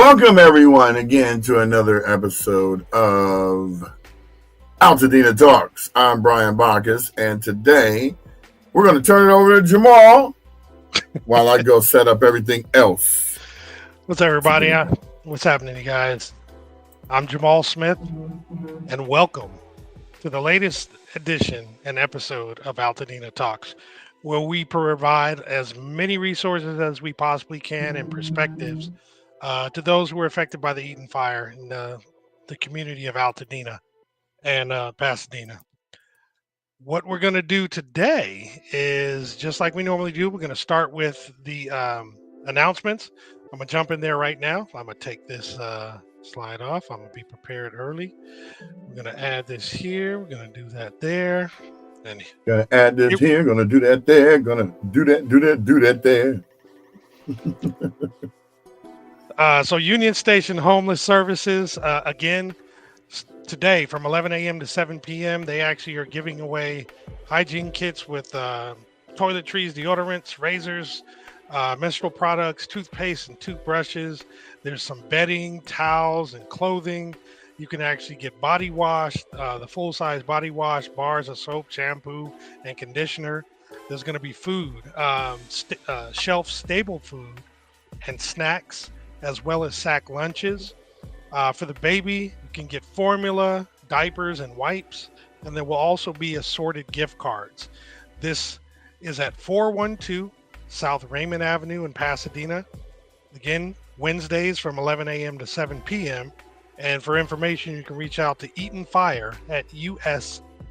Welcome everyone again to another episode of Altadena Talks. I'm Brian Bacchus, and today we're going to turn it over to Jamal while I go set up everything else. What's up, everybody? What's happening, you guys? I'm Jamal Smith, and welcome to the latest edition and episode of Altadena Talks, where we provide as many resources as we possibly can and perspectives to those who were affected by the Eaton fire in the community of Altadena and Pasadena. What we're going to do today is just like we normally do. We're going to start with the announcements. I'm going to jump in there right now. I'm going to take this slide off. I'm going to be prepared early. We're going to add this here. We're going to do that there. And going to add this here. Going to do that there. Going to do that there. So Union Station Homeless Services, again, today from 11 a.m. to 7 p.m., they actually are giving away hygiene kits with toiletries, deodorants, razors, menstrual products, toothpaste, and toothbrushes. There's some bedding, towels, and clothing. You can actually get body wash, the full-size body wash, bars of soap, shampoo, and conditioner. There's going to be food, shelf-stable food, and snacks, as well as sack lunches. For the baby, you can get formula, diapers, and wipes, and there will also be assorted gift cards. This is at 412 South Raymond Avenue in Pasadena. Again, Wednesdays from 11 a.m. to 7 p.m. And for information, you can reach out to Eaton Fire at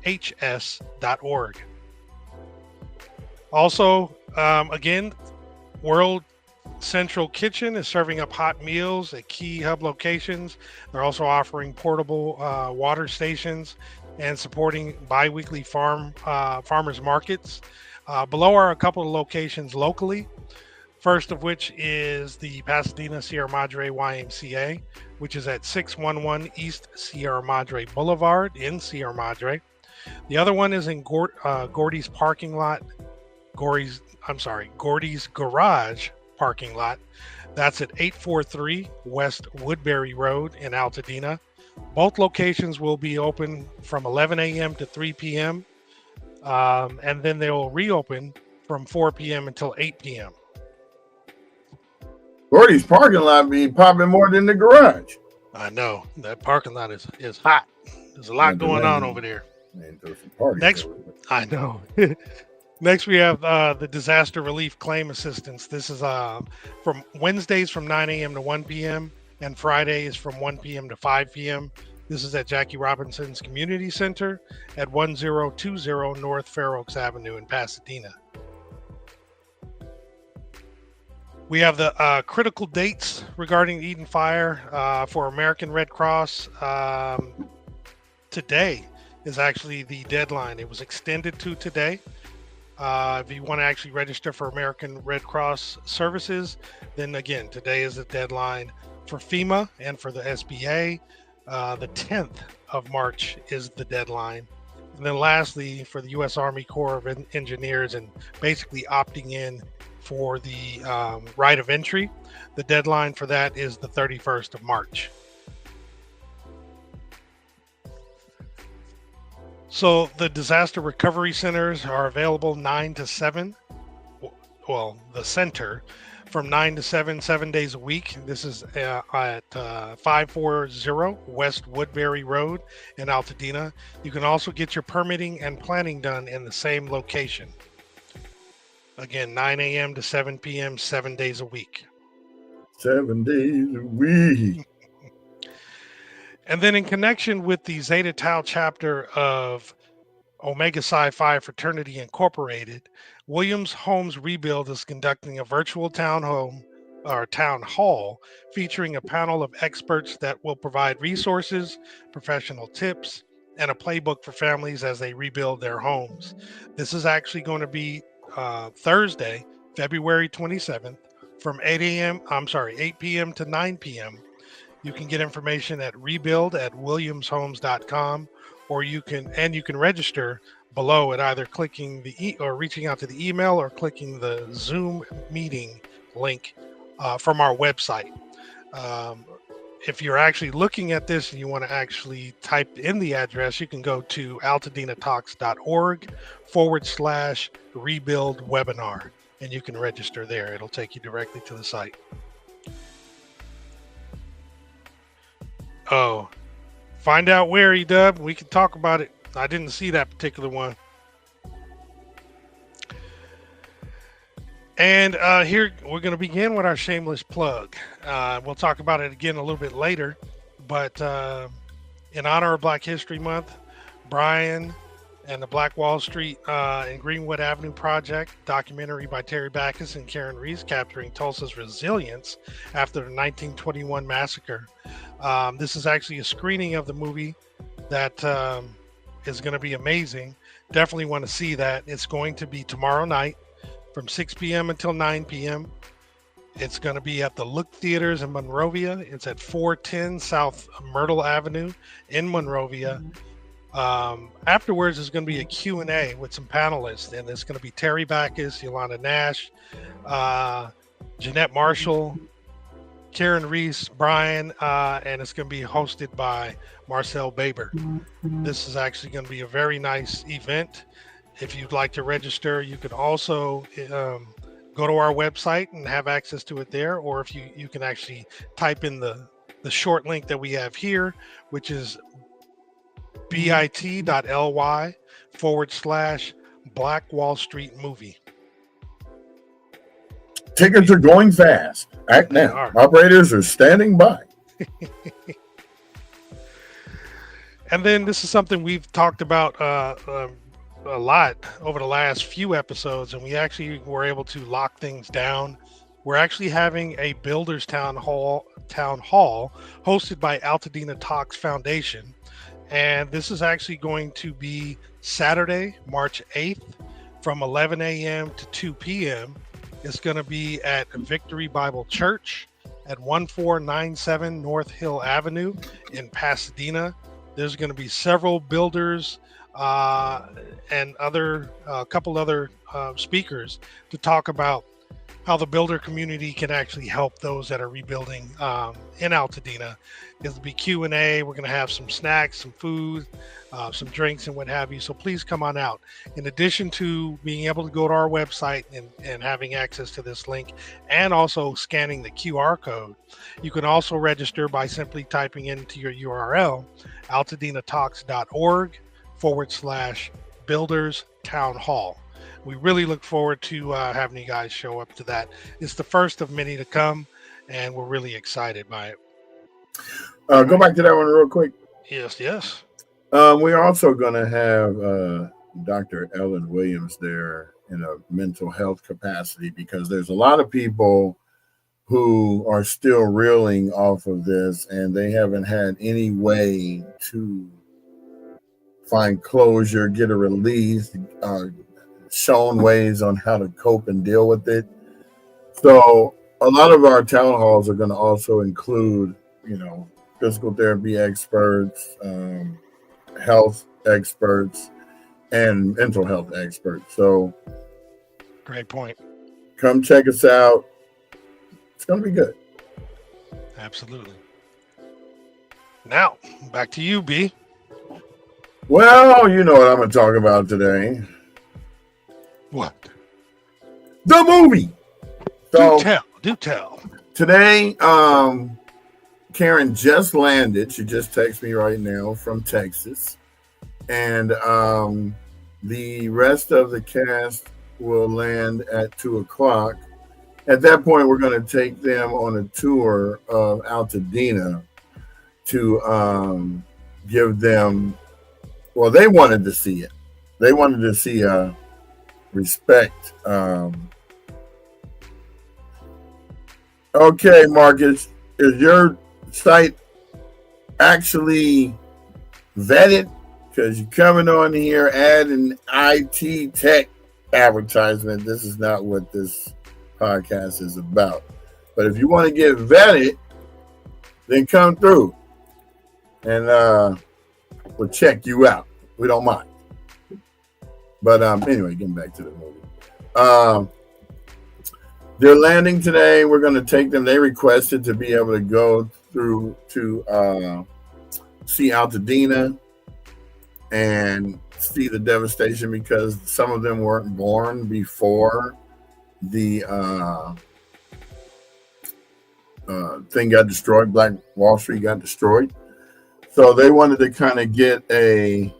ushs.org. Also, again, World Central Kitchen is serving up hot meals at key hub locations. They're also offering portable water stations and supporting bi-weekly farmers markets. Below are a couple of locations locally. First of which is the Pasadena Sierra Madre YMCA, which is at 611 East Sierra Madre Boulevard in Sierra Madre. The other one is in Gordy's parking lot. Gordy's Garage parking lot. That's at 843 West Woodbury Road in Altadena. Both locations will be open from 11 a.m. to 3 p.m. And then they will reopen from 4 p.m. until 8 p.m. Gordy's parking lot be popping more than the garage. I know. That parking lot is hot. There's a lot going on over there. Next, I know. Next, we have the Disaster Relief Claim Assistance. This is from Wednesdays from 9 a.m. to 1 p.m. and Fridays from 1 p.m. to 5 p.m. This is at Jackie Robinson's Community Center at 1020 North Fair Oaks Avenue in Pasadena. We have the critical dates regarding the Eaton fire for American Red Cross. Today is actually the deadline. It was extended to today. If you want to actually register for American Red Cross services, then again, today is the deadline for FEMA and for the SBA. The 10th of March is the deadline. And then lastly, for the U.S. Army Corps of Engineers and basically opting in for the right of entry, the deadline for that is the 31st of March. So the disaster recovery centers are available 9 to 7. Well, the center from 9 to 7 days a week. This is at 540 West Woodbury Road in Altadena. You can also get your permitting and planning done in the same location. Again, 9 a.m. to 7 p.m., 7 days a week. 7 days a week. And then in connection with the Zeta Tau chapter of Omega Psi Phi Fraternity Incorporated, Williams Homes Rebuild is conducting a virtual town hall featuring a panel of experts that will provide resources, professional tips, and a playbook for families as they rebuild their homes. This is actually going to be Thursday, February 27th from 8 p.m. to 9 p.m. You can get information at rebuild@williamshomes.com, or you can register below at either clicking or reaching out to the email or clicking the Zoom meeting link from our website. If you're actually looking at this and you want to actually type in the address, you can go to altadenatalks.org/rebuild webinar, and you can register there. It'll take you directly to the site. Oh, find out where, E-Dub. We can talk about it. I didn't see that particular one. And here we're going to begin with our shameless plug. We'll talk about it again a little bit later, but in honor of Black History Month, Brian and the Black Wall Street and Greenwood Avenue Project documentary by Terry Backus and Karen Reese capturing Tulsa's resilience after the 1921 massacre. This is actually a screening of the movie that is going to be amazing. Definitely want to see that. It's going to be tomorrow night from 6 p.m. until 9 p.m. It's going to be at the Look Theaters in Monrovia. It's at 410 South Myrtle Avenue in Monrovia. Afterwards, there's going to be a Q&A with some panelists, and it's going to be Terry Backus, Yolanda Nash, Jeanette Marshall, Karen Reese, Brian, and it's going to be hosted by Marcel Baber. This is actually going to be a very nice event. If you'd like to register, you can also go to our website and have access to it there, or if you can actually type in the short link that we have here, which is bit.ly/Black Wall Street Movie. Tickets are going fast. Act now. Operators are standing by. And then this is something we've talked about a lot over the last few episodes, and we actually were able to lock things down. We're actually having a builders town hall hosted by Altadena Talks Foundation, and this is actually going to be Saturday, March 8th from 11 a.m. to 2 p.m. It's going to be at Victory Bible Church at 1497 North Hill Avenue in Pasadena. There's going to be several builders and a couple other speakers to talk about how the builder community can actually help those that are rebuilding in Altadena. There'll be Q&A. We're going to have some snacks, some food, some drinks, and what have you. So please come on out. In addition to being able to go to our website and having access to this link and also scanning the QR code, you can also register by simply typing into your URL, altadenatalks.org/builders town hall. We really look forward to having you guys show up to that. It's the first of many to come, and we're really excited by it. Go back to that one real quick. Yes. We're also going to have Dr. Ellen Williams there in a mental health capacity, because there's a lot of people who are still reeling off of this, and they haven't had any way to find closure, get a release, shown ways on how to cope and deal with it. So a lot of our town halls are going to also include, physical therapy experts, health experts, and mental health experts. So great point. Come check us out. It's going to be good. Absolutely. Now, back to you, B. Well, you know what I'm going to talk about today. What? The movie. So, do tell. Today, Karen just landed. She just texted me right now from Texas. And the rest of the cast will land at 2:00. At that point, we're going to take them on a tour of Altadena to give them, well, they wanted to see it. They wanted to see respect. Okay, Marcus, is your site actually vetted? Because you're coming on here adding IT tech advertisement. This is not what this podcast is about. But if you want to get vetted, then come through and we'll check you out. We don't mind. But anyway, getting back to the movie. They're landing today. We're going to take them. They requested to be able to go through to see Altadena and see the devastation because some of them weren't born before the thing got destroyed. Black Wall Street got destroyed. So they wanted to kind of get a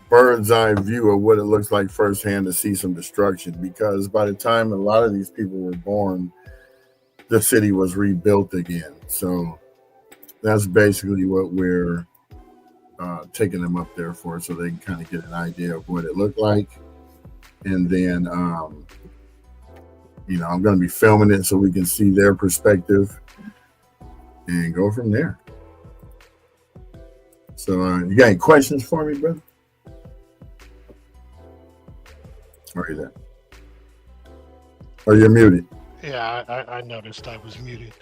bird's eye view of what it looks like firsthand to see some destruction, because by the time a lot of these people were born, the city was rebuilt again. So that's basically what we're taking them up there for, so they can kind of get an idea of what it looked like. And then I'm going to be filming it so we can see their perspective and go from there. So you got any questions for me, brother? Or are you there? Or you're muted? Yeah, I noticed I was muted.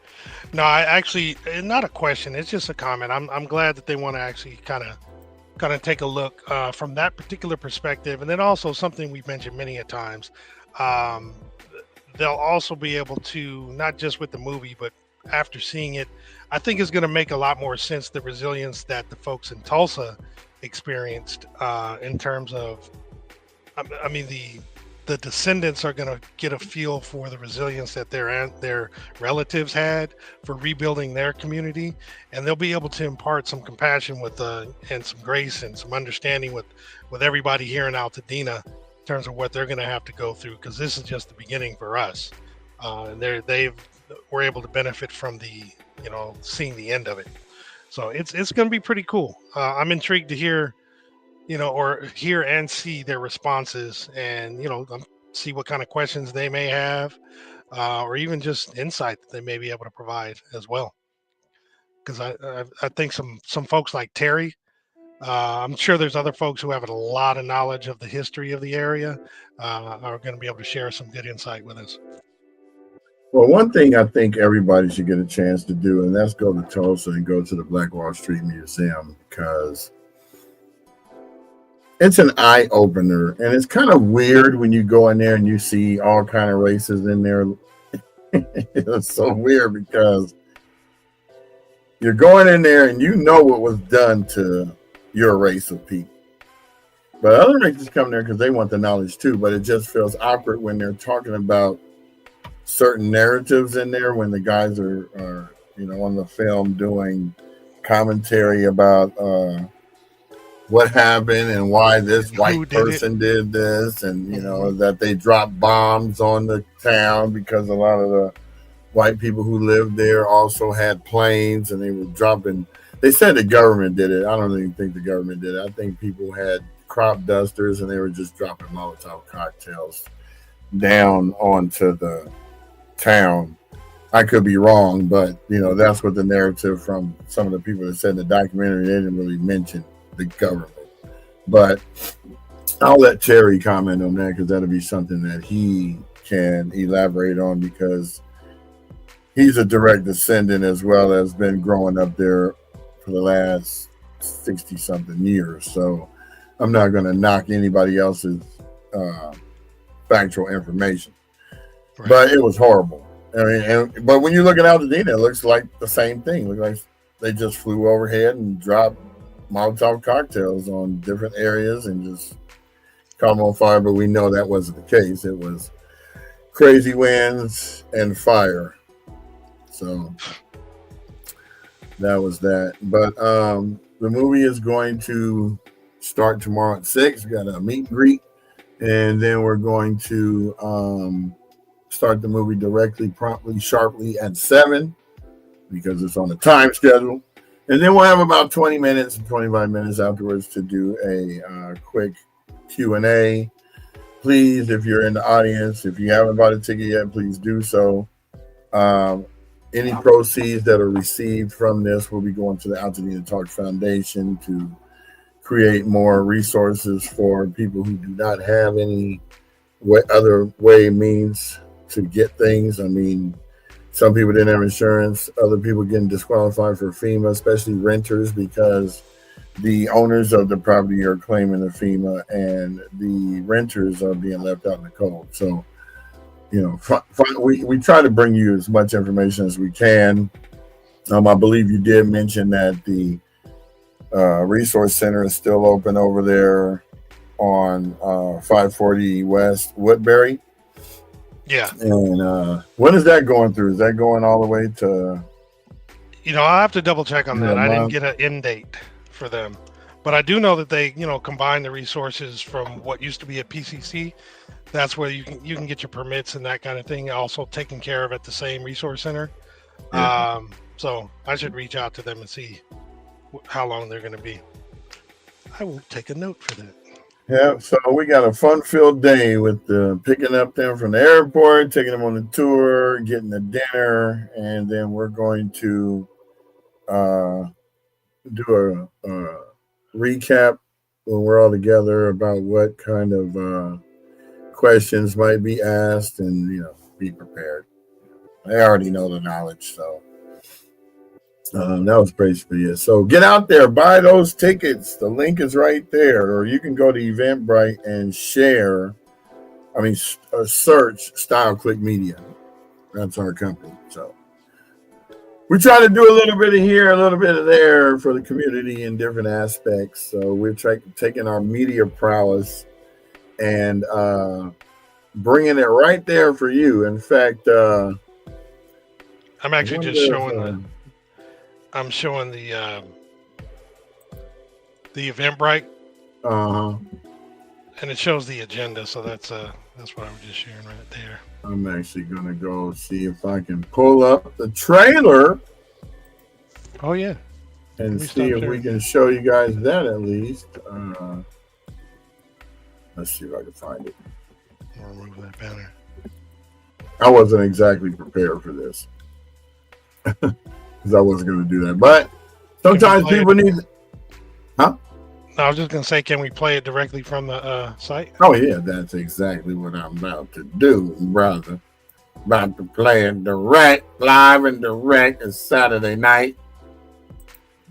No, I actually, not a question. It's just a comment. I'm glad that they want to actually kind of take a look from that particular perspective, and then also something we've mentioned many a times. They'll also be able to, not just with the movie, but after seeing it, I think it's going to make a lot more sense the resilience that the folks in Tulsa experienced in terms of, I mean, the descendants are going to get a feel for the resilience that their relatives had for rebuilding their community, and they'll be able to impart some compassion with and some grace and some understanding with everybody here in Altadena in terms of what they're going to have to go through, because this is just the beginning for us, and they were able to benefit from seeing the end of it. So it's going to be pretty cool. I'm intrigued to hear or hear and see their responses, and see what kind of questions they may have, or even just insight that they may be able to provide as well. Because I think some folks like Terry, I'm sure there's other folks who have a lot of knowledge of the history of the area, are going to be able to share some good insight with us. Well, one thing I think everybody should get a chance to do, and that's go to Tulsa and go to the Black Wall Street Museum, because it's an eye opener, and it's kind of weird when you go in there and you see all kind of races in there. It's so weird because you're going in there and you know what was done to your race of people. But other races come there because they want the knowledge too, but it just feels awkward when they're talking about certain narratives in there, when the guys are on the film doing commentary about what happened and why this white person did this, and that they dropped bombs on the town because a lot of the white people who lived there also had planes, and they were dropping. They said the government did it. I don't even think the government did it. I think people had crop dusters and they were just dropping Molotov cocktails down onto the town. I could be wrong, but that's what the narrative from some of the people that said in the documentary. They didn't really mention the government, but I'll let Terry comment on that, because that'll be something that he can elaborate on, because he's a direct descendant as well as been growing up there for the last 60 something years. So I'm not going to knock anybody else's factual information, right. But it was horrible. I mean, but when you look at Altadena, it looks like the same thing. It looks like they just flew overhead and dropped Molotov cocktails on different areas and just caught them on fire. But we know that wasn't the case. It was crazy winds and fire. So that was that. But the movie is going to start tomorrow at 6. We got a meet and greet, and then we're going to start the movie directly, promptly, sharply at 7, because it's on the time schedule. And then we'll have about 20 minutes and 25 minutes afterwards to do a quick Q&A. Please, if you're in the audience, if you haven't bought a ticket yet, please do so. Any proceeds that are received from this will be going to the Altadena Talks Foundation to create more resources for people who do not have any other means to get things. I mean, some people didn't have insurance. Other people getting disqualified for FEMA, especially renters, because the owners of the property are claiming the FEMA and the renters are being left out in the cold. So, we try to bring you as much information as we can. I believe you did mention that the resource center is still open over there on 540 West Woodbury. Yeah. And when is that going through? Is that going all the way to? I'll have to double check on that. I didn't get an end date for them, but I do know that they, combine the resources from what used to be a PCC. That's where you can get your permits and that kind of thing, also taken care of at the same resource center. Yeah. So I should reach out to them and see how long they're going to be. I will take a note for that. Yeah, so we got a fun-filled day with picking up them from the airport, taking them on the tour, getting the dinner, and then we're going to do a recap when we're all together about what kind of questions might be asked, and be prepared. I already know the knowledge, so that was basically it. So get out there, buy those tickets. The link is right there, or you can go to Eventbrite and search Style Click Media. That's our company. So we try to do a little bit of here, a little bit of there for the community in different aspects. So we're taking our media prowess and bringing it right there for you. In fact, I'm actually just showing I'm showing the Eventbrite, and it shows the agenda. So that's what I was just sharing right there. I'm actually gonna go see if I can pull up the trailer. Oh yeah, and see if we can show you guys that at least. Let's see if I can find it. I'll remove that banner. I wasn't exactly prepared for this. Because I wasn't going to do that. But sometimes people need... Huh? No, I was just going to say, can we play it directly from the site? Oh, yeah. That's exactly what I'm about to do, brother. About to play it live and direct. It's Saturday night.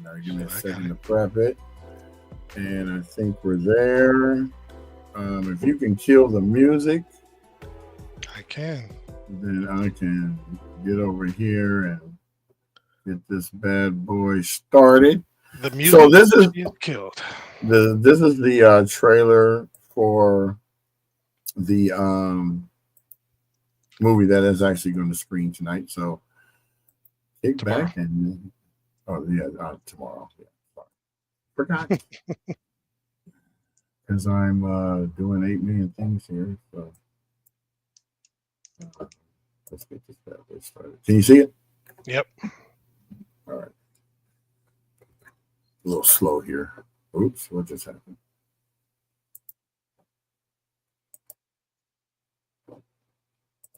Now give me a second to prep it. And I think we're there. If you can kill the music... I can. Then I can get over here and get this bad boy started. The music. So this is killed. This is the trailer for the movie that is actually going to screen tonight. So kick back and tomorrow. Yeah, forgot because I'm doing 8 million things here. So let's get this bad boy started. Can you see it? Yep. All right. A little slow here. Oops, what just happened?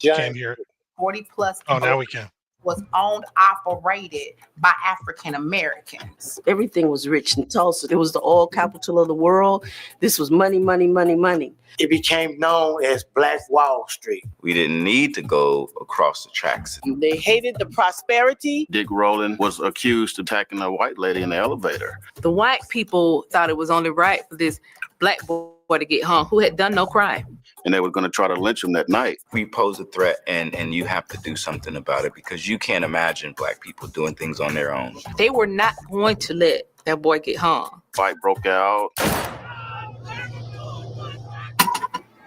Can't hear it. 40 plus. Oh, now we can. Was owned, operated by African Americans. Everything was rich in Tulsa. It was the oil capital of the world. This was money, money, money, money. It became known as Black Wall Street. We didn't need to go across the tracks. They hated the prosperity. Dick Rowland was accused of attacking a white lady in the elevator. The white people thought it was only right for this black boy to get hung who had done no crime. And they were going to try to lynch him that night. We pose a threat, and you have to do something about it because you can't imagine black people doing things on their own. They were not going to let that boy get hung. Fight broke out.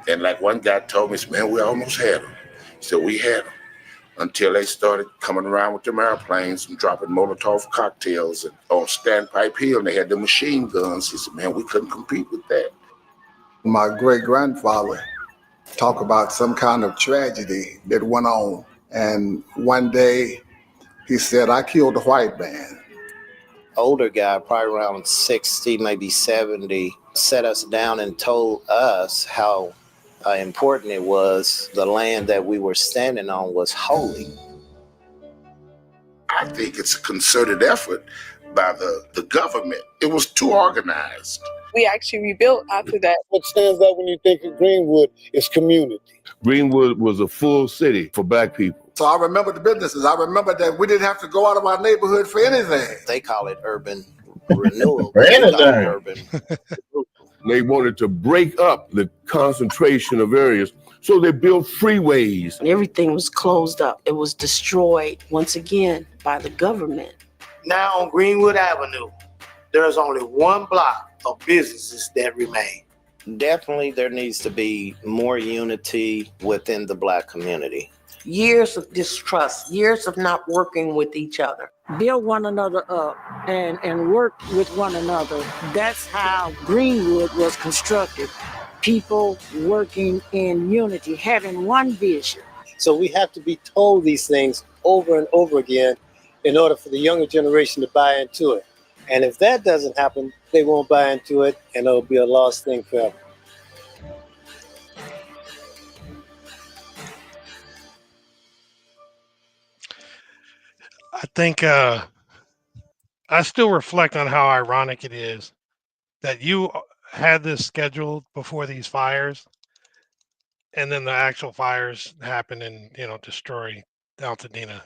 And like one guy told me, man, we almost had them. He said, we had them until they started coming around with them airplanes and dropping Molotov cocktails and on Standpipe Hill, and they had the machine guns. He said, man, we couldn't compete with that. My great-grandfather talked about some kind of tragedy that went on. And one day he said, I killed a white man. Older guy, probably around 60, maybe 70, sat us down and told us how important it was. The land that we were standing on was holy. I think it's a concerted effort by the government. It was too organized. We actually rebuilt after that. What stands out when you think of Greenwood is community. Greenwood was a full city for black people. So I remember the businesses. I remember that we didn't have to go out of our neighborhood for anything. They call it urban renewal. They wanted to break up the concentration of areas So they built freeways. Everything was closed up. It was destroyed once again by the government. Now on Greenwood Avenue, there's only one block of businesses that remain. Definitely there needs to be more unity within the Black community. Years of distrust, years of not working with each other. Build one another up and work with one another. That's how Greenwood was constructed. People working in unity, having one vision. So we have to be told these things over and over again in order for the younger generation to buy into it. And if that doesn't happen, they won't buy into it, and it'll be a lost thing forever. I think I still reflect on how ironic it is that you had this scheduled before these fires, and then the actual fires happen and destroy Altadena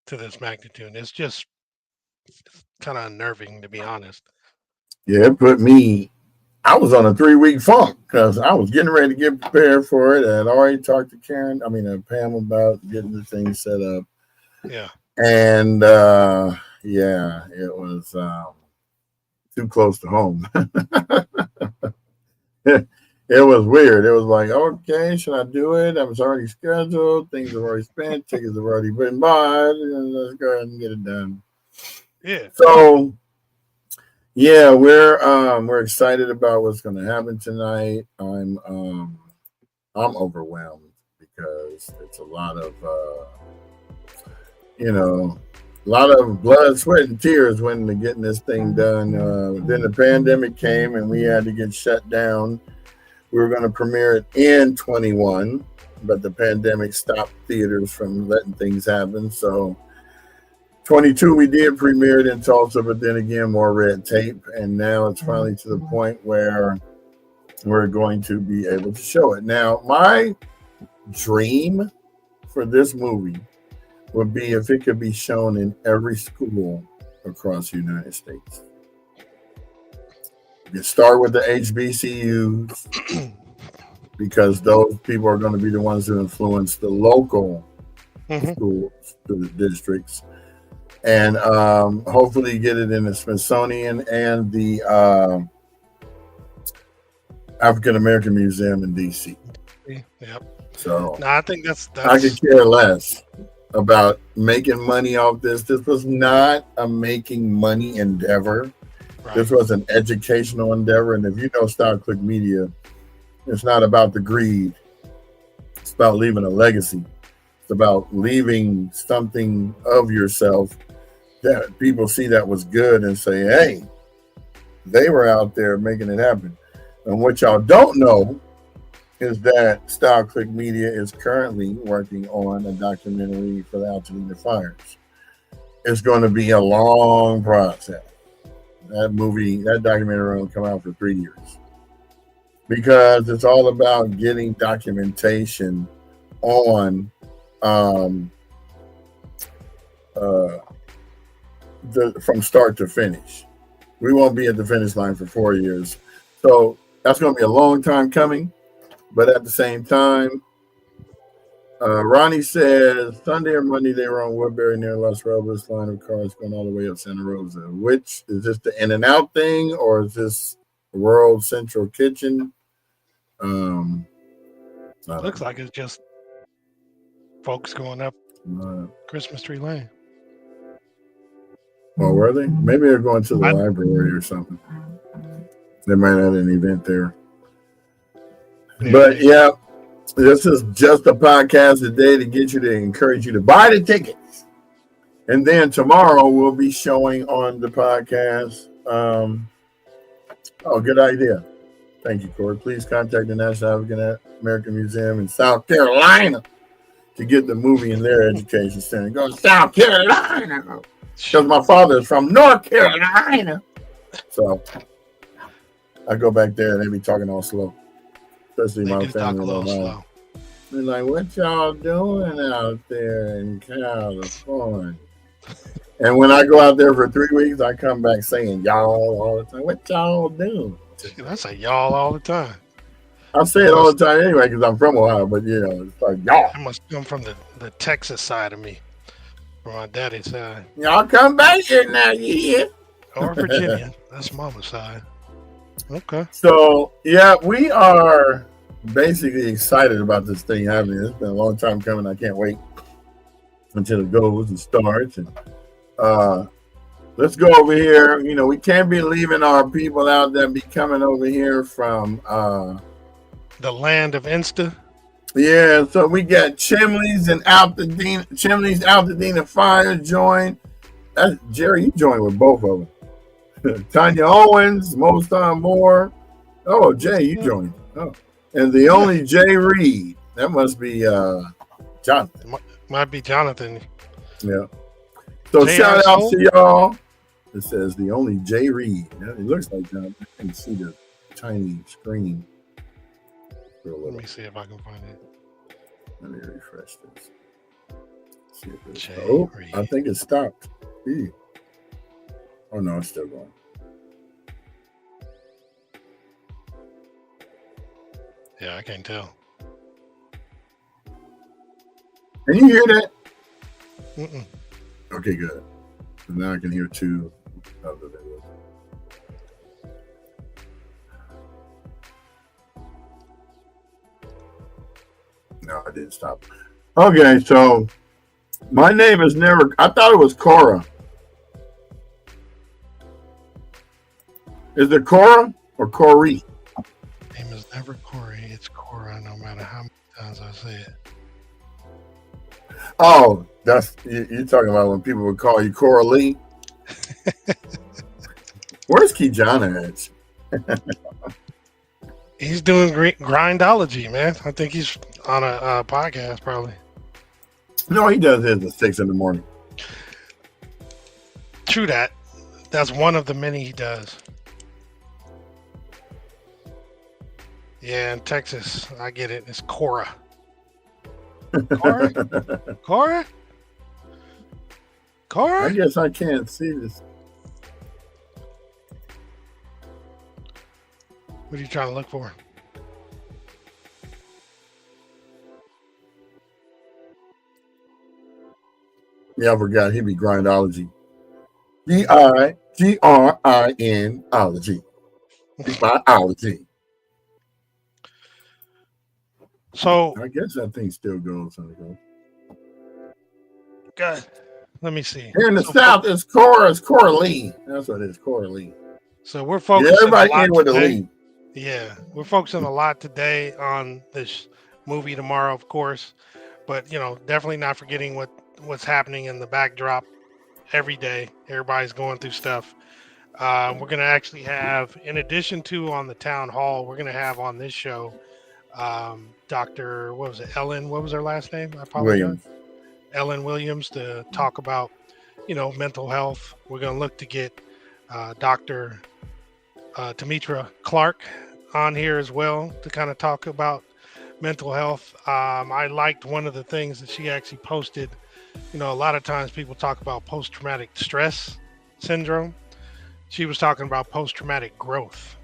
to this magnitude. It's just kind of unnerving, to be honest. Yeah, it put me. I was on a 3-week funk because I was getting ready to get prepared for it. I had already talked to Pam about getting the thing set up. Yeah. And it was too close to home. It was weird. It was like, okay, should I do it? I was already scheduled. Things have already spent. Tickets have already been bought. Let's go ahead and get it done. Yeah. So, yeah, we're excited about what's going to happen tonight. I'm overwhelmed because it's a lot of blood, sweat, and tears when getting this thing done. Then the pandemic came and we had to get shut down. We were going to premiere it in 21, but the pandemic stopped theaters from letting things happen. So 22, we did premiere it in Tulsa, but then again, more red tape. And now it's finally to the point where we're going to be able to show it. Now, my dream for this movie would be if it could be shown in every school across the United States. You start with the HBCUs because those people are going to be the ones who influence the local schools, the districts, and hopefully get it in the Smithsonian and the African American Museum in DC. Yep. So no, I think that's I could care less about making money off this. This was not a making money endeavor. Right. This was an educational endeavor. And if you know Style Click Media, it's not about the greed. It's about leaving a legacy. It's about leaving something of yourself that people see that was good and say, hey, they were out there making it happen. And what y'all don't know is that Style Click Media is currently working on a documentary for the Altadena fires. It's going to be a long process. That documentary will come out for 3 years because it's all about getting documentation on from start to finish. We won't be at the finish line for 4 years. So that's going to be a long time coming. But at the same time, Ronnie says Sunday or Monday they were on Woodbury near Las Robas, line of cars going all the way up Santa Rosa. Which is this the In-N-Out thing or is this World Central Kitchen? Looks like it's just folks going up Christmas Tree Lane. Well, were they? Maybe they're going to the library or something. They might have an event there. Yeah. But yeah, this is just a podcast today to get you to encourage you to buy the tickets. And then tomorrow we'll be showing on the podcast. Good idea. Thank you, Corey. Please contact the National African American Museum in South Carolina to get the movie in their education center. Go to South Carolina. Because my father is from North Carolina. So I go back there and they be talking all slow. Especially my family. They're like, what y'all doing out there in California? And when I go out there for 3 weeks, I come back saying y'all all the time. What y'all doing? I say y'all all the time. I say it all the time anyway because I'm from Ohio, but it's like y'all. I must come from the Texas side of me, from my daddy's side. Y'all come back here now, you hear? Or Virginia. That's mama's side. Okay. So yeah, we are basically excited about this thing happening. It's been a long time coming. I can't wait until it goes and starts. And let's go over here. We can't be leaving our people out that be coming over here from the land of Insta. Yeah, so we got Chimleys and Altadena Fire joined. Jerry, you joined with both of them. Tanya Owens, Mostan Moore. Oh, Jay, you joined. Oh, and the only Jay Reed. That must be Jonathan. Might be Jonathan. Yeah. So Jay shout out Asshole? to y'all. It says the only Jay Reed. Yeah, it looks like Jonathan. I can see the tiny screen. Let me see if I can find it. Let me refresh this. See if it's, Jay Reed. I think it stopped. Eee. Oh no, it's still going. Yeah, I can't tell. Can you hear that? Mm-mm. Okay, good. So now I can hear two of the videos. No, I didn't stop. Okay, so my name is never. I thought it was Cora. Is it Cora or Corey? Name is never Corey. It's Cora, no matter how many times I say it. Oh, that's you're talking about when people would call you Cora Lee. Where's Kijana at? He's doing great grindology, man. I think he's on a podcast, probably. No, he does his at 6 a.m. True that. That's one of the many he does. Yeah, in Texas, I get it. It's Cora. Cora? Cora? Cora? I guess I can't see this. What are you trying to look for? Yeah, I forgot. He'd be grindology. G-I-G-R-I-N-ology. Biology. So I guess that thing still goes. God, let me see. Here in the South, it's Cora Lee. That's what it is, Cora Lee. So we're focusing everybody a lot in with the today. Lee. Yeah, we're focusing a lot today on this movie tomorrow, of course, but definitely not forgetting what's happening in the backdrop every day. Everybody's going through stuff. We're going to actually have, in addition to on the town hall, we're going to have on this show, Dr. What was it? Ellen, what was her last name? I apologize. Williams. Ellen Williams to talk about, mental health. We're going to look to get Dr. Tamitra Clark on here as well to kind of talk about mental health. I liked one of the things that she actually posted. A lot of times people talk about post-traumatic stress syndrome. She was talking about post-traumatic growth.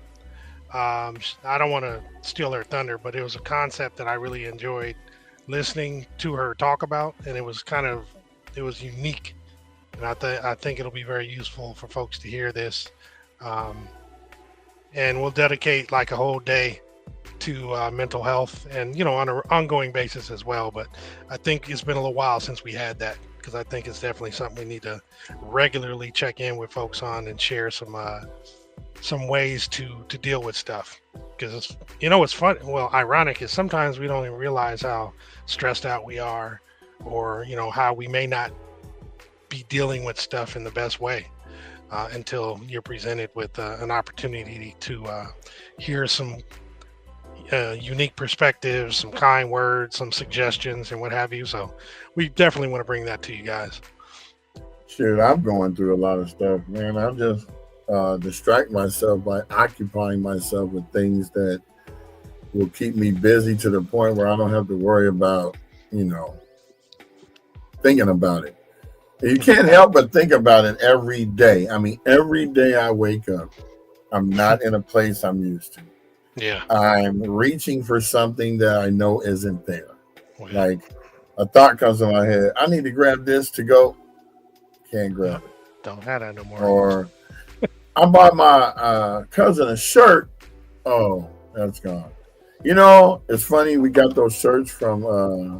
I don't want to steal her thunder, but it was a concept that I really enjoyed listening to her talk about, and it was unique. And I think it'll be very useful for folks to hear this. And we'll dedicate like a whole day to mental health and, on an ongoing basis as well. But I think it's been a little while since we had that, because I think it's definitely something we need to regularly check in with folks on and share some ways to deal with stuff. Because what's fun, ironic is sometimes we don't even realize how stressed out we are, or how we may not be dealing with stuff in the best way until you're presented with an opportunity to hear some unique perspectives, some kind words, some suggestions, and what have you. So we definitely want to bring that to you guys. Shoot, I'm going through a lot of stuff, man. I just distract myself by occupying myself with things that will keep me busy to the point where I don't have to worry about, thinking about it. You can't help but think about it every day. I mean, every day I wake up, I'm not in a place I'm used to. Yeah. I'm reaching for something that I know isn't there. Well, Like a thought comes in my head. I need to grab this to go. Can't grab it. don't have that no more. Or I bought my cousin a shirt. Oh, that's gone. You know, it's funny. We got those shirts from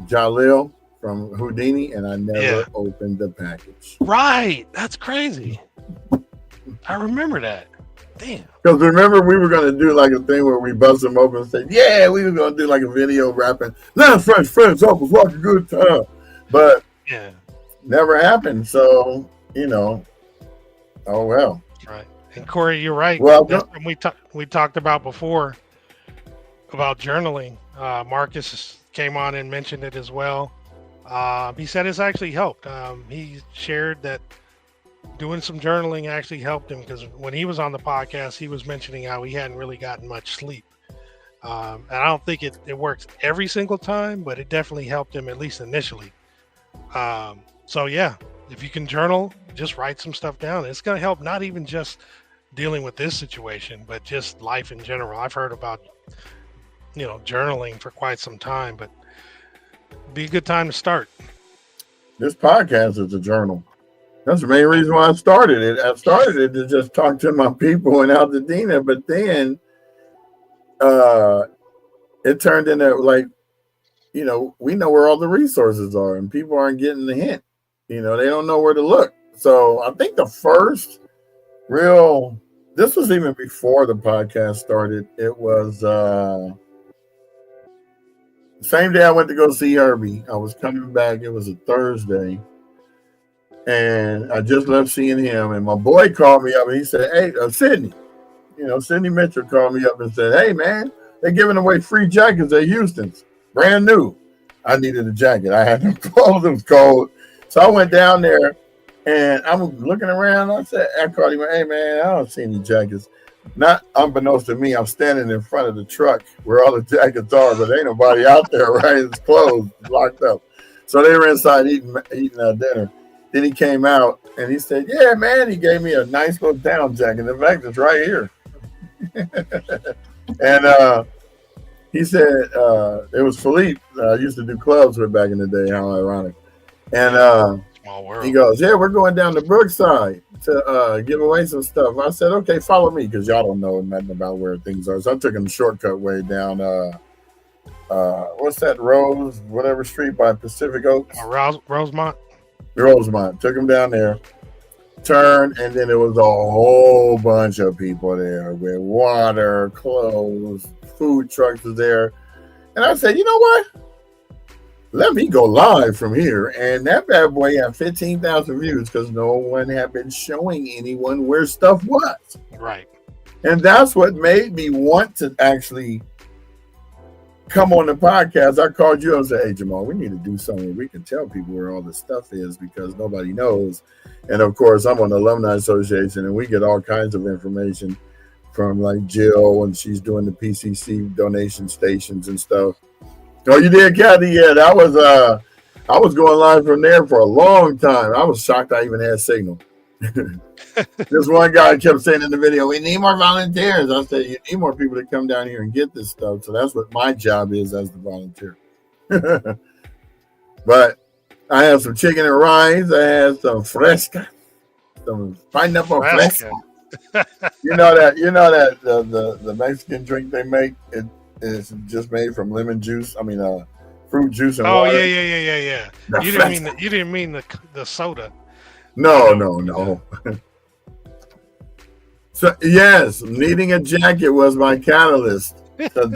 Jalil from Houdini, and I never opened the package. Right. That's crazy. I remember that. Damn. Because remember, we were going to do like a thing where we bust them open and say, yeah, we were going to do like a video rapping, "Last French friends up was like a good time." But never happened. So, you know, oh well. Right. And Corey, you're right. Well, that's what we talked about before about journaling. Marcus came on and mentioned it as well. He said it's actually helped. He shared that doing some journaling actually helped him, because when he was on the podcast, he was mentioning how he hadn't really gotten much sleep. And I don't think it works every single time, but it definitely helped him, at least initially. So yeah, if you can journal, just write some stuff down. It's going to help, not even just dealing with this situation, but just life in general. I've heard about, journaling for quite some time, but it'd be a good time to start. This podcast is a journal. That's the main reason why I started it. I started it to just talk to my people in Altadena, but then it turned into like, we know where all the resources are, and people aren't getting the hint. They don't know where to look. So I think the first this was even before the podcast started. It was the same day I went to go see Herbie. I was coming back. It was a Thursday. And I just left seeing him, and my boy called me up, and he said, "Hey, Sydney," Sydney Mitchell called me up and said, "Hey, man, they're giving away free jackets at Houston's, brand new." I needed a jacket. I had no clothes. It was cold. So I went down there, and I'm looking around. I called him, "Hey, man, I don't see any jackets." Not unbeknownst to me, I'm standing in front of the truck where all the jackets are, but ain't nobody out there, right? It's closed, locked up. So they were inside eating dinner. Then he came out and he said, "Yeah, man," he gave me a nice little down jacket. In fact, it's right here. And he said, it was Philippe I used to do clubs with back in the day. How ironic. And small world. He goes, "Yeah, we're going down to Brookside to give away some stuff." I said, "Okay, follow me," because y'all don't know nothing about where things are. So I took him the shortcut way down, what's that, whatever street by Pacific Oaks? Rosemont. Rosemont. Took him down there, turned, and then there was a whole bunch of people there with water, clothes, food trucks was there. And I said, "You know what? Let me go live from here." And that bad boy had 15,000 views because no one had been showing anyone where stuff was. Right. And that's what made me want to actually come on the podcast. I called you and said, "Hey, Jamal, we need to do something where we can tell people where all this stuff is, because nobody knows." And of course, I'm on the Alumni Association, and we get all kinds of information from like Jill, and she's doing the PCC donation stations and stuff. Oh, you did, Kathy? Yeah, that was I was going live from there for a long time. I was shocked I even had signal. This one guy kept saying in the video, "We need more volunteers." I said, "You need more people to come down here and get this stuff." So that's what my job is as the volunteer. But I had some chicken and rice. I had some fresca, some pineapple fresca. You know that the Mexican drink they make, it is just made from lemon juice. I mean, fruit juice and water. Yeah. You didn't mean the soda. No. So yes, needing a jacket was my catalyst. So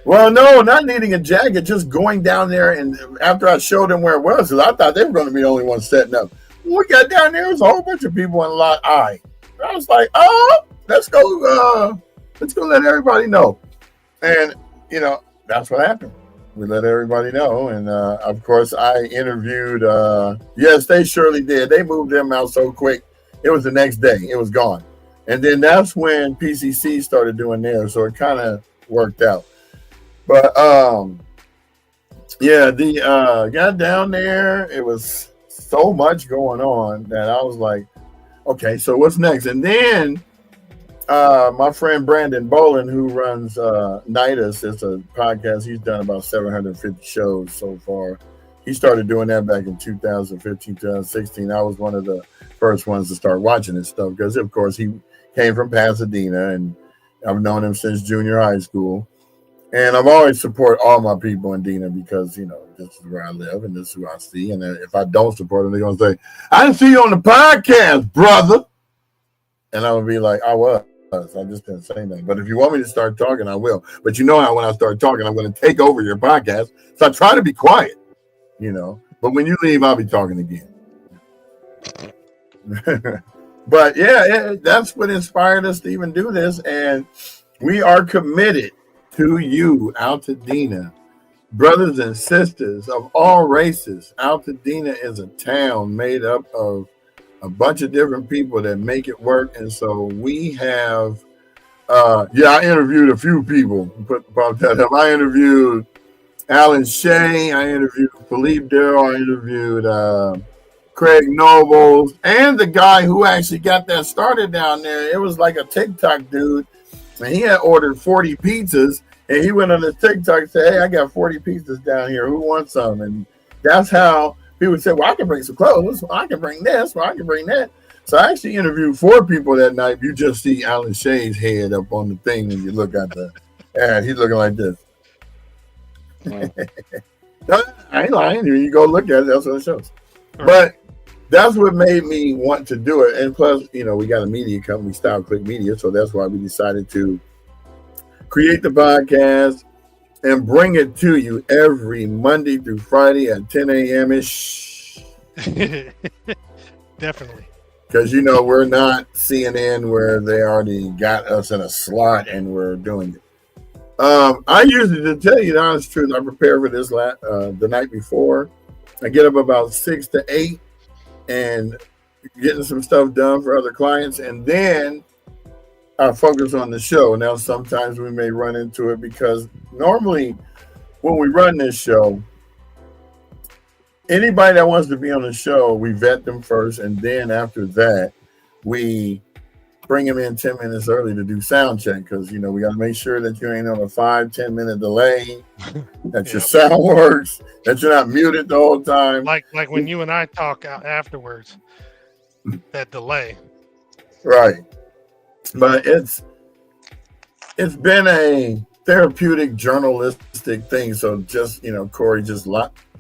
no, not needing a jacket, just going down there, and after I showed them where it was, because I thought they were going to be the only ones setting up. When we got down there, there was a whole bunch of people in lot I. I was like, "Oh, let's go let everybody know." And that's what happened. We let everybody know, and of course I interviewed. Yes, they surely did. They moved them out so quick. It was the next day. It was gone. And then that's when PCC started doing theirs, so it kind of worked out. But got down there. It was so much going on that I was like, "Okay, so what's next?" And then My friend Brandon Bolin, who runs Nidus, it's a podcast. He's done about 750 shows so far. He started doing that back in 2015, 2016. I was one of the first ones to start watching his stuff because, of course, he came from Pasadena, and I've known him since junior high school. And I've always support all my people in Dina because, you know, this is where I live and this is who I see. And if I don't support them, they're going to say, I didn't see you on the podcast, brother. And I would be like, I was. I just didn't say that. But if you want me to start talking, I will. But you know how when I start talking, I'm going to take over your podcast. So I try to be quiet, you know. But when you leave, I'll be talking again. But yeah, that's what inspired us to even do this. And we are committed to you, Altadena, brothers and sisters of all races. Altadena is a town made up of a bunch of different people that make it work. And so we have, I interviewed a few people. Put that up. I interviewed Alan Shea. I interviewed Philippe Darrow. I interviewed Craig Nobles and the guy who actually got that started down there. It was like a TikTok dude. And he had ordered 40 pizzas, and he went on the TikTok and said, hey, I got 40 pizzas down here. Who wants some? And that's how people would say, well, I can bring some clothes. Well, I can bring this. Well, I can bring that. So I actually interviewed 4 people that night. You just see Alan Shea's head up on the thing when you look at the ad. He's looking like this. I ain't lying. You go look at it. That's what it shows. But that's what made me want to do it. And plus, you know, we got a media company, Style Click Media. So that's why we decided to create the podcast and bring it to you every Monday through Friday at 10 a.m.-ish. Definitely. Because, you know, we're not CNN where they already got us in a slot and we're doing it. I usually, to tell you the honest truth, I prepare for this the night before. I get up about 6 to 8 and getting some stuff done for other clients. And then I focus on the show. Now, sometimes we may run into it because normally when we run this show, anybody that wants to be on the show, we vet them first. And then after that, we bring them in 10 minutes early to do sound check. Because, you know, we got to make sure that you ain't on a 5-10 minute delay, that your sound works, that you're not muted the whole time. Like when you and I talk afterwards, that delay. Right. But it's been a therapeutic journalistic thing. So just, you know, Corey, just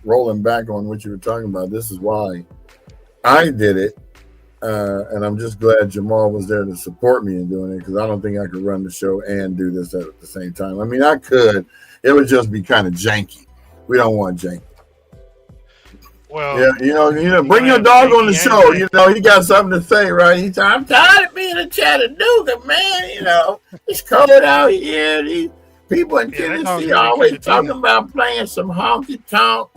rolling back on what you were talking about. This is why I did it. And I'm just glad Jamal was there to support me in doing it, because I don't think I could run the show and do this at the same time. I mean, I could. It would just be kind of janky. We don't want janky. Well, yeah, you know, bring your dog on the show. You know, he got something to say, right? He's I'm tired of being in Chattanooga, man. You know, it's cold out here. These people in Tennessee always talking about playing some honky tonk.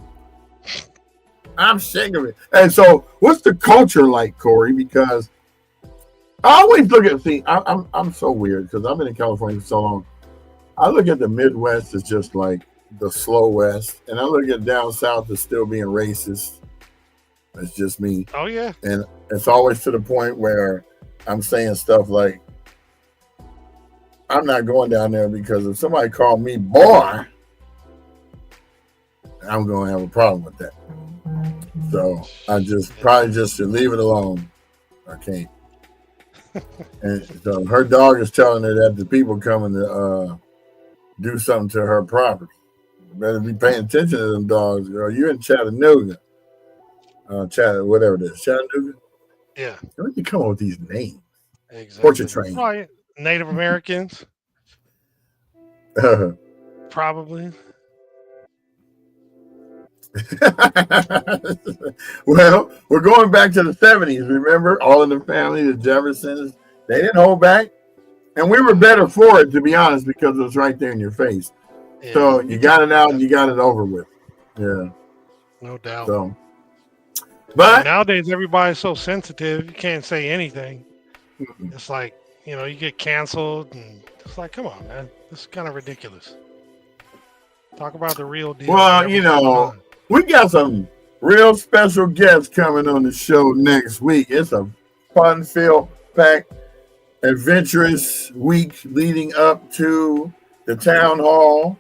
I'm sick of it. And so, what's the culture like, Corey? Because I always look at I'm so weird because I've been in California for so long. I look at the Midwest as just like the slow West, and I look at down south as still being racist. That's just me. Oh yeah. And it's always to the point where I'm saying stuff like, I'm not going down there because if somebody called me boy, I'm going to have a problem with that. So I probably should leave it alone. I can't. And so her dog is telling her that the people coming to do something to her property. You better be paying attention to them dogs, girl. You're in Chattanooga. Whatever it is. Chattanooga? Yeah. Where did you come up with these names? Exactly. Portrait train. Probably Native Americans. Probably. Well, we're going back to the 70s. Remember, All in the Family, the Jeffersons, they didn't hold back. And we were better for it, to be honest, because it was right there in your face. Yeah. So you got it out and you got it over with. Yeah. No doubt. So, but nowadays, everybody's so sensitive, you can't say anything. It's like, you know, you get canceled, and it's like, come on, man. This is kind of ridiculous. Talk about the real deal. Well, you know, we got some real special guests coming on the show next week. It's a fun-filled pack adventurous week leading up to the town hall.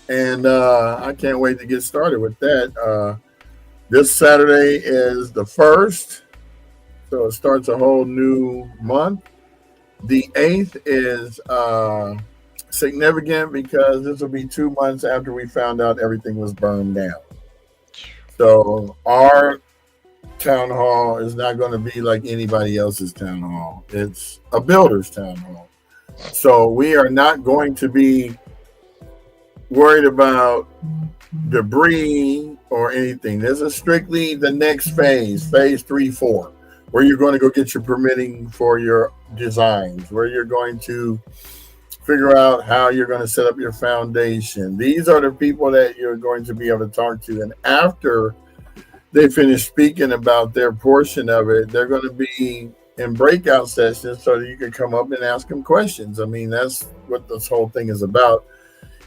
And I can't wait to get started with that. This Saturday is the 1st, so it starts a whole new month. The 8th is significant because this will be 2 months after we found out everything was burned down. So our town hall is not going to be like anybody else's town hall. It's a builder's town hall. So we are not going to be worried about debris or anything. This is strictly the next phase 3, 4, where you're going to go get your permitting for your designs, where you're going to figure out how you're going to set up your foundation. These are the people that you're going to be able to talk to. And after they finish speaking about their portion of it, they're going to be in breakout sessions so that you can come up and ask them questions. I mean, that's what this whole thing is about.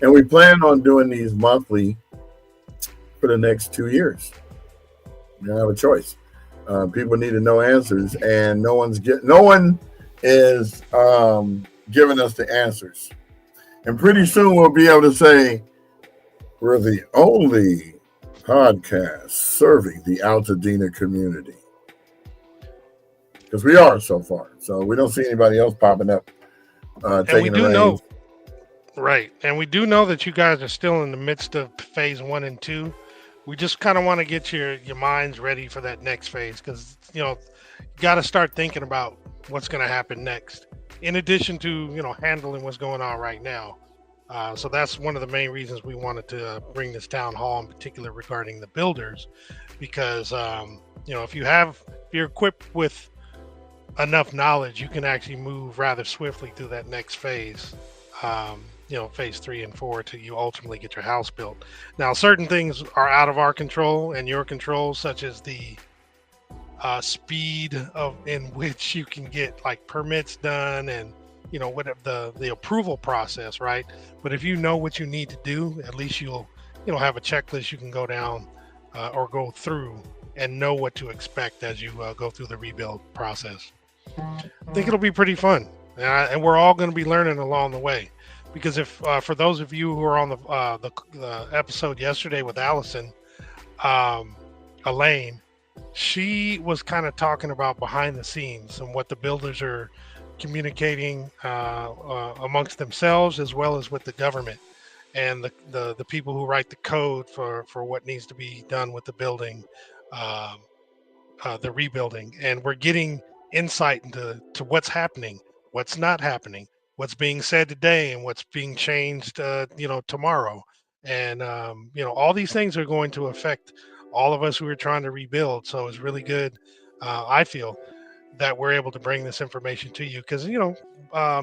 And we plan on doing these monthly for the next 2 years. You don't have a choice. People need to know answers, and no one is giving us the answers. And pretty soon we'll be able to say we're the only podcast serving the Altadena community, because we are so far. So we don't see anybody else popping up. And we do know, right? And we do know that you guys are still in the midst of phase 1 and 2. We just kind of want to get your minds ready for that next phase, because you got to start thinking about what's going to happen next, in addition to handling what's going on right now. So that's one of the main reasons we wanted to bring this town hall in particular regarding the builders, because if you're equipped with enough knowledge, you can actually move rather swiftly through that next phase. Phase 3 and 4 till you ultimately get your house built. Now, certain things are out of our control and your control, such as the speed in which you can get like permits done and whatever the approval process, right? But if you know what you need to do, at least you'll have a checklist you can go down or go through and know what to expect as you go through the rebuild process. I think it'll be pretty fun, and we're all going to be learning along the way. Because if for those of you who are on the episode yesterday with Allison, Elaine, she was kind of talking about behind the scenes and what the builders are communicating amongst themselves as well as with the government and the people who write the code for what needs to be done with the building, the rebuilding. And we're getting insight into what's happening, what's not happening, what's being said today, and what's being changed tomorrow. And all these things are going to affect all of us who are trying to rebuild. So it's really good, I feel, that we're able to bring this information to you, because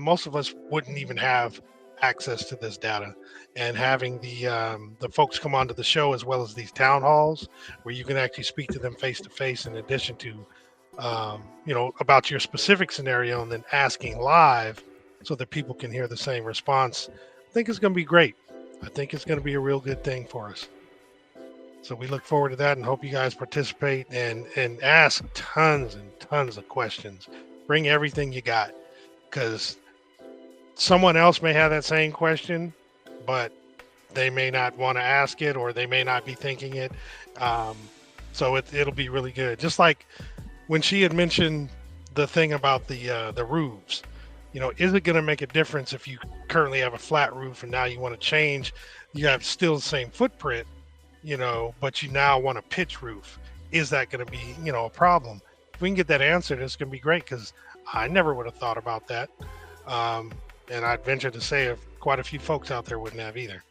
most of us wouldn't even have access to this data. And having the folks come onto the show, as well as these town halls where you can actually speak to them face to face, in addition to about your specific scenario, and then asking live so that people can hear the same response, I think it's going to be great. I think it's going to be a real good thing for us. So we look forward to that and hope you guys participate and ask tons and tons of questions. Bring everything you got, because someone else may have that same question, but they may not want to ask it, or they may not be thinking it. So it'll be really good. Just like when she had mentioned the thing about the roofs. Is it going to make a difference if you currently have a flat roof and now you want to change? You have still the same footprint, but you now want a pitch roof. Is that going to be, a problem? If we can get that answered, it's going to be great, because I never would have thought about that. And I'd venture to say if quite a few folks out there wouldn't have either.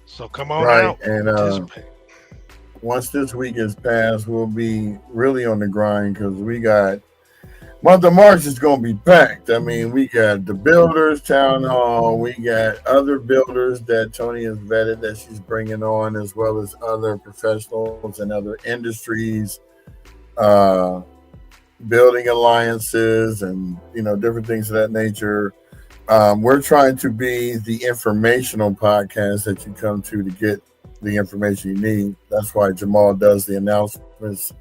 So come on out. And once this week is passed, we'll be really on the grind, because we got month of March is going to be packed. I mean, we got the builders town hall. We got other builders that Tony has vetted that she's bringing on, as well as other professionals and other industries, building alliances and, different things of that nature. We're trying to be the informational podcast that you come to get the information you need. That's why Jamal does the announcements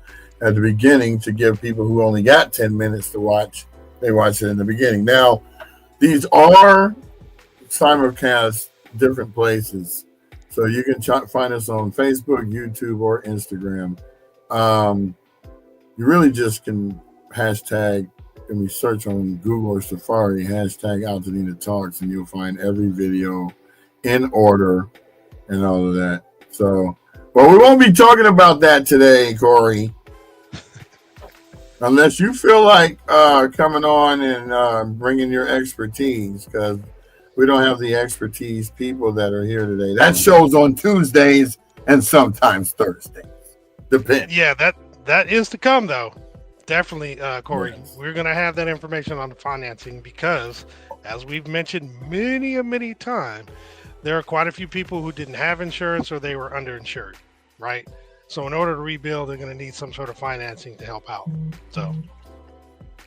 at the beginning, to give people who only got 10 minutes to watch they watch it in the beginning. Now, these are simulcast different places, so you can find us on Facebook, YouTube, or Instagram. You really just can hashtag, and we search on Google or Safari, hashtag Altadena Talks, and you'll find every video in order and all of that. So, but we won't be talking about that today, Corey. Unless you feel like coming on and bringing your expertise, because we don't have the expertise people that are here today. That show's on Tuesdays and sometimes Thursdays. Depends. Yeah, that is to come, though. Definitely, Corey. Yes. We're going to have that information on the financing because, as we've mentioned many times, there are quite a few people who didn't have insurance or they were underinsured, right? So in order to rebuild, they're going to need some sort of financing to help out. So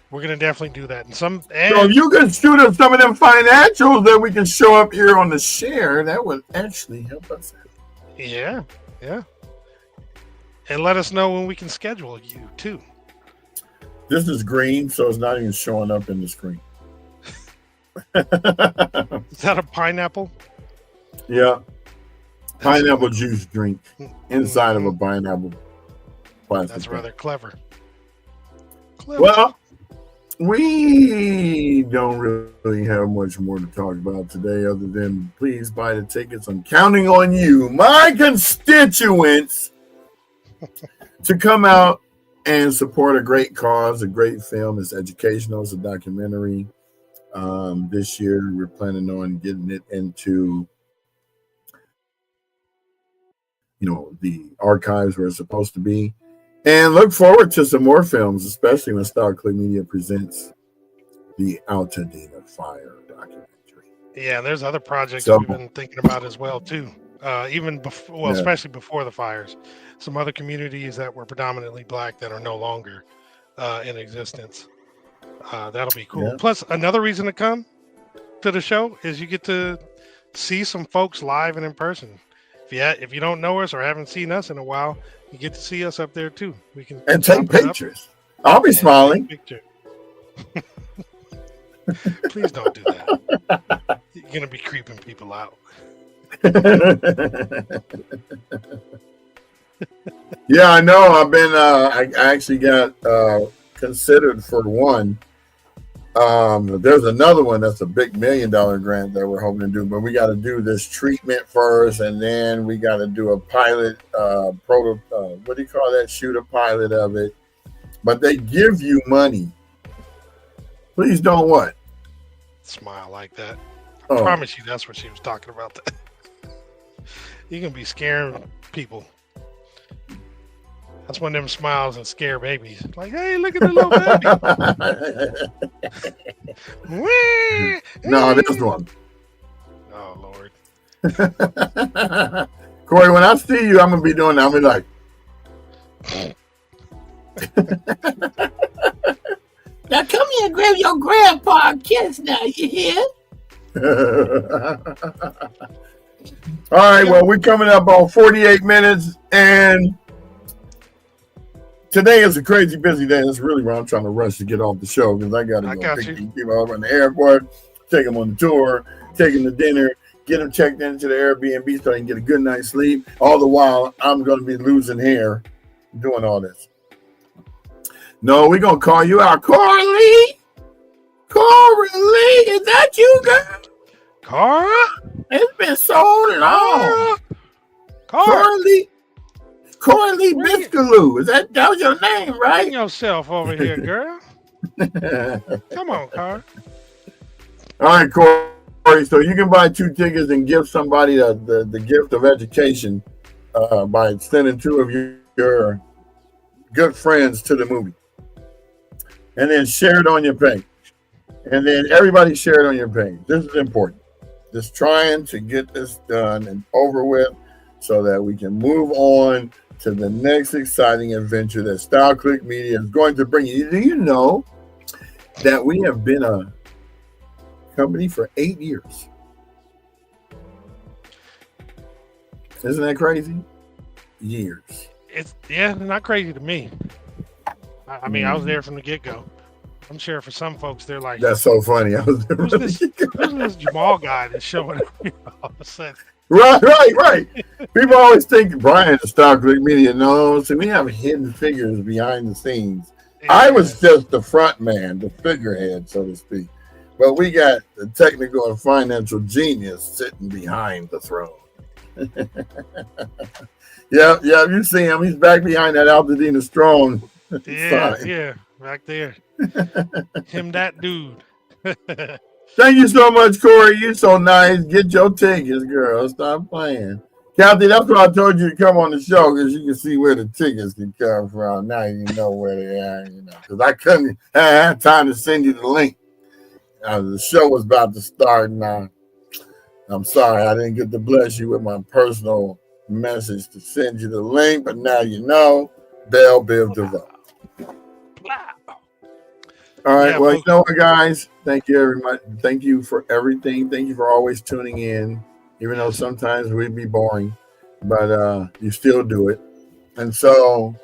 we're going to definitely do that. So if you can shoot us some of them financials that we can show up here on the share, that would actually help us out. Yeah. And let us know when we can schedule you, too. This is green, so it's not even showing up in the screen. Is that a pineapple? Yeah. Pineapple juice drink inside of a pineapple plastic. That's rather clever. Well, we don't really have much more to talk about today other than please buy the tickets. I'm counting on you, my constituents, to come out and support a great cause, a great film. It's educational. It's a documentary. This year, we're planning on getting it into, the archives where it's supposed to be. And look forward to some more films, especially when Star Click Media presents the Altadena Fire documentary. Yeah, there's other projects we've been thinking about as well, too. Even before, especially before the fires. Some other communities that were predominantly Black that are no longer in existence. That'll be cool. Yeah. Plus, another reason to come to the show is you get to see some folks live and in person. If you don't know us or haven't seen us in a while, you get to see us up there too. We can take pictures. I'll be smiling. Please don't do that. You're gonna be creeping people out. Yeah, I know. I've been. I actually got considered for one. There's another one that's a big $1 million grant that we're hoping to do, but we got to do this treatment first, and then we got to do a pilot what do you call that? Shoot a pilot of it. But they give you money. Please don't what? Smile like that. I promise you that's what she was talking about. You're going to be scaring people. That's one of them smiles and scare babies. Like, hey, look at the little baby. No, this one. Oh, Lord. Corey, when I see you, I'm going to be doing that. I'm going to be like. Now come here and grab your grandpa a kiss now, you hear? All right, well, we're coming up on 48 minutes, and today is a crazy busy day. That's really why I'm trying to rush to get off the show, because I got to go pick these people over in the airport, take them on the tour, take them to dinner, get them checked into the Airbnb so they can get a good night's sleep. All the while, I'm going to be losing hair doing all this. No, we're going to call you out. Corey! Corey Lee, is that you, girl? Cara? It's been so long. Corey Lee Biscaloo. That was your name, right? Bring yourself over here, girl. Come on, Cara. All right, Corey. So you can buy 2 tickets and give somebody the gift of education by sending 2 of your good friends to the movie. And then share it on your page. And then everybody share it on your page. This is important. Just trying to get this done and over with so that we can move on to the next exciting adventure that Style Click Media is going to bring you. Do you know that we have been a company for 8 years? Isn't that crazy? Years. It's not crazy to me. I mean, I was there from the get-go. I'm sure for some folks they're like, That's so funny. I was who's this Jamal guy that's showing up here all of a sudden? Right. People always think Brian's a Star Click Media. No, see, we have hidden figures behind the scenes. Yeah. I was just the front man, the figurehead, so to speak. But we got the technical and financial genius sitting behind the throne. Yeah, you see him. He's back behind that Altadena Strong. Yeah, back there. Him, that dude. Thank you so much, Corey. You're so nice. Get your tickets, girl. Stop playing. Kathy, that's why I told you to come on the show, because you can see where the tickets can come from. Now you know where they are, because I couldn't have time to send you the link. The show was about to start, and I'm sorry I didn't get to bless you with my personal message to send you the link, but now you know. Bell Biv DeVoe. All right. Well, you know what, guys? Thank you very much. Thank you for everything. Thank you for always tuning in, even though sometimes we'd be boring, but you still do it. And so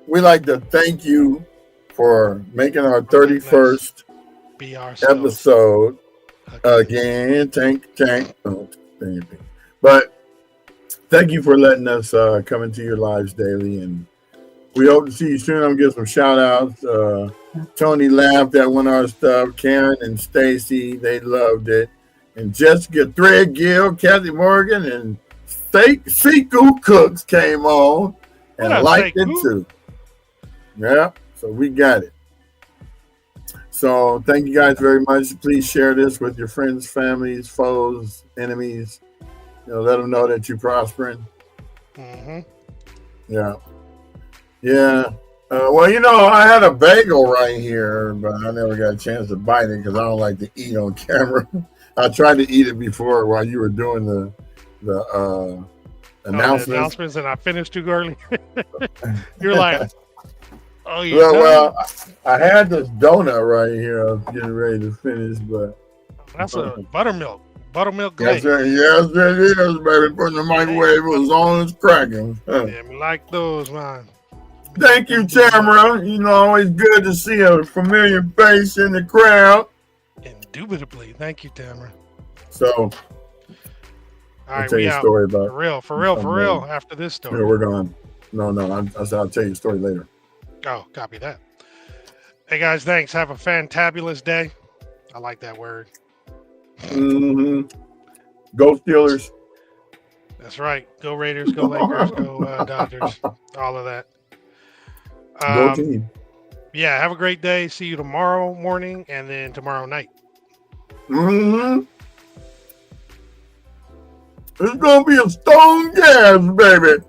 we like to thank you for making our 31st episode again. But thank you for letting us come into your lives daily, and we hope to see you soon. I'm going to give some shout outs. Tony laughed at one of our stuff. Karen and Stacy, they loved it. And Jessica Threadgill, Kathy Morgan, and Siku Cooks came on and liked it too. Yeah, so we got it. So thank you guys very much. Please share this with your friends, families, foes, enemies. Let them know that you're prospering. Mm-hmm. Yeah. Well, I had a bagel right here, but I never got a chance to bite it because I don't like to eat on camera. I tried to eat it before while you were doing the announcements. The announcements, and I finished too early. You're like, oh yeah. Well, I had this donut right here. I was getting ready to finish, but that's a buttermilk glaze. Yes, it is, baby. Put in the microwave, it was on, it's cracking. Yeah, we like those, man. Thank you, Tamara. Always good to see a familiar face in the crowd. Indubitably. Thank you, Tamara. So, all right, tell you a story about for real. After this story, yeah, we're going. No. I'll tell you a story later. Oh, copy that. Hey guys, thanks. Have a fantabulous day. I like that word. Mm-hmm. Go Steelers. That's right. Go Raiders. Go Lakers. Go Dodgers. All of that. Go team. Yeah. Have a great day. See you tomorrow morning and then tomorrow night. Mm-hmm. It's gonna be a stone gas, baby.